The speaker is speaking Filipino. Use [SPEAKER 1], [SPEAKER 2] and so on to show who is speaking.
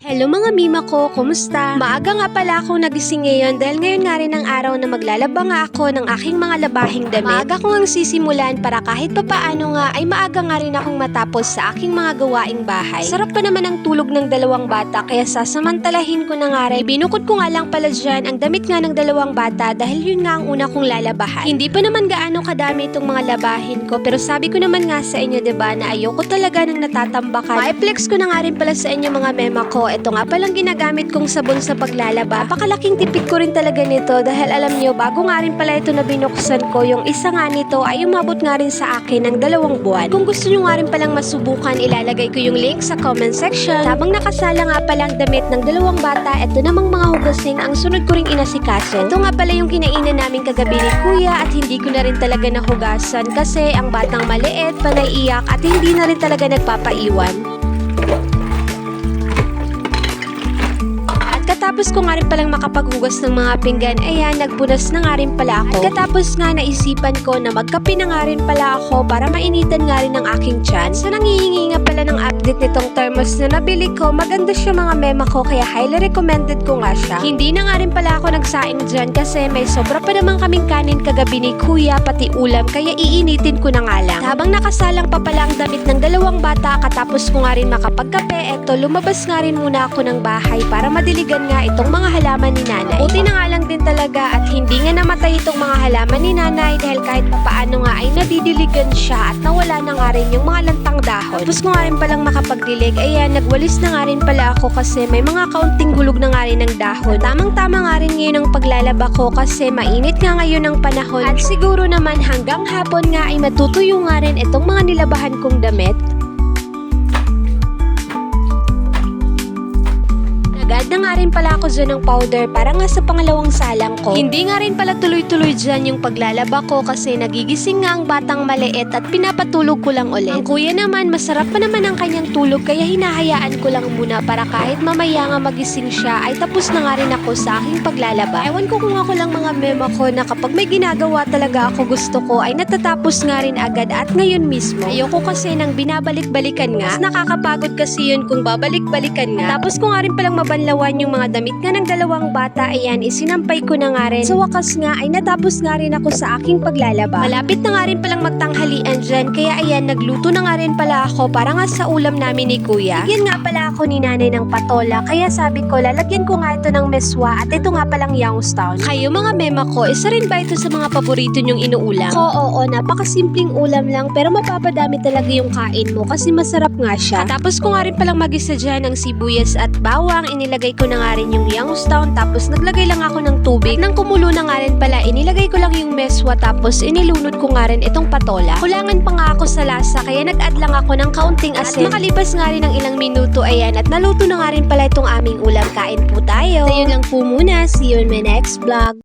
[SPEAKER 1] Hello mga mima ko, kumusta? Maaga nga pala ako nagising ngayon dahil ngayon nga rin ang araw na maglalaba nga ako ng aking mga labahing damit. Maaga ko ngang sisimulan para kahit papaano nga ay maaga nga rin akong matapos sa aking mga gawaing bahay. Sarap pa naman ang tulog ng dalawang bata kaya sasamantalahin ko na nga rin. Binukod ko nga lang pala dyan ang damit nga ng dalawang bata dahil yun nga ang una kong lalabahan. Hindi pa naman gaano kadami itong mga labahin ko pero sabi ko naman nga sa inyo diba na ayoko talaga ng natatambakan. Ma-flex ko na nga rin pala sa inyo mga mema ko. Ito nga palang ginagamit kong sabon sa paglalaba. Napakalaking tipid ko rin talaga nito dahil alam nyo, bago nga rin pala ito na binuksan ko, yung isa nga nito ay umabot nga rin sa akin ng 2 buwan. Kung gusto nyo nga rin palang masubukan, ilalagay ko yung link sa comment section. Habang nakasala nga palang damit ng 2 bata, ito namang mga hugasing ang sunod ko ring inasikaso. Ito nga pala yung kinainan namin kagabi ni kuya at hindi ko na rin talaga nahugasan kasi ang batang maliit, panaiyak at hindi na rin talaga nagpapaiwan. Katapos ko nga rin palang makapaghugas ng mga pinggan, ayan, nagpunas na nga rin pala ako. At katapos nga naisipan ko na magkape na nga rin pala ako para mainitan nga rin ang aking tiyan. So nangihingi nga pala ng update nitong thermos na nabili ko. Maganda siya mga mema ko kaya highly recommended ko nga siya. Hindi na nga rin pala ako nagsaing dyan kasi may sobra pa naman kaming kanin kagabi ni kuya pati ulam kaya iinitin ko na nga lang. Habang nakasalang pa pala ang damit ng 2 bata katapos ko nga rin makapagkape, eto lumabas nga rin muna ako ng bahay para madiligan nga itong mga halaman ni nanay. Buti na nga lang din talaga at hindi nga namatay itong mga halaman ni nanay dahil kahit papaano nga ay nadidiligan siya at nawala na nga rin yung mga lantang dahon. Tapos ko nga rin palang makapagdilig, ayan, nagwalis na nga rin pala ako kasi may mga kaunting hulog na nga rin ng dahon. Tamang-tama nga rin ngayon ang paglalaba ko kasi mainit nga ngayon ang panahon at siguro naman hanggang hapon nga ay matutuyo nga rin itong mga nilabahan kong damit. Agad na nga rin pala ako dyan ng powder para nga sa pangalawang salang ko. Hindi nga rin pala tuloy-tuloy dyan yung paglalaba ko kasi nagigising nga ang batang maliit at pinapatulog ko lang ulit. Ang kuya naman, masarap pa naman ang kanyang tulog kaya hinahayaan ko lang muna para kahit mamaya nga magising siya ay tapos na nga rin ako sa aking paglalaba. Ewan ko kung ako lang mga mema ko na kapag may ginagawa talaga ako gusto ko ay natatapos nga rin agad at ngayon mismo. Ayoko kasi nang binabalik-balikan nga. Mas nakakapagod kasi yun kung babalik-balikan nga. Tapos ko nga rin palang lawan yung mga damit nga ng 2 bata, ayan, isinampay ko na nga rin. Sa wakas nga ay natapos nga rin ako sa aking paglalaba. Malapit na nga rin palang magtanghalian dyan, kaya ayan, nagluto na nga rin pala ako para nga sa ulam namin ni kuya. Bigyan nga pala ako ni nanay ng patola, kaya sabi ko, lalagyan ko nga ito ng meswa at ito nga palang Youngstown. Kayo mga mema ko, isa rin ba ito sa mga paborito nyong inuulam? Oo, napakasimpleng ulam lang pero mapapadami talaga yung kain mo kasi masarap nga siya. Tapos ko nga rin palang magisa dyan ng sibuyas at bawang, inilagay ko na nga rin yung Youngstown tapos naglagay lang ako ng tubig. Nang kumulo na nga rin pala, inilagay ko lang yung meswa tapos inilunod ko nga rin itong patola. Kulangan pa nga ako sa lasa kaya nag-add lang ako ng kaunting asin. At makalipas nga rin ng ilang minuto, ayan, at naluto na nga rin pala itong aming ulam. Kain po tayo. So yun lang po muna. See you in my next vlog.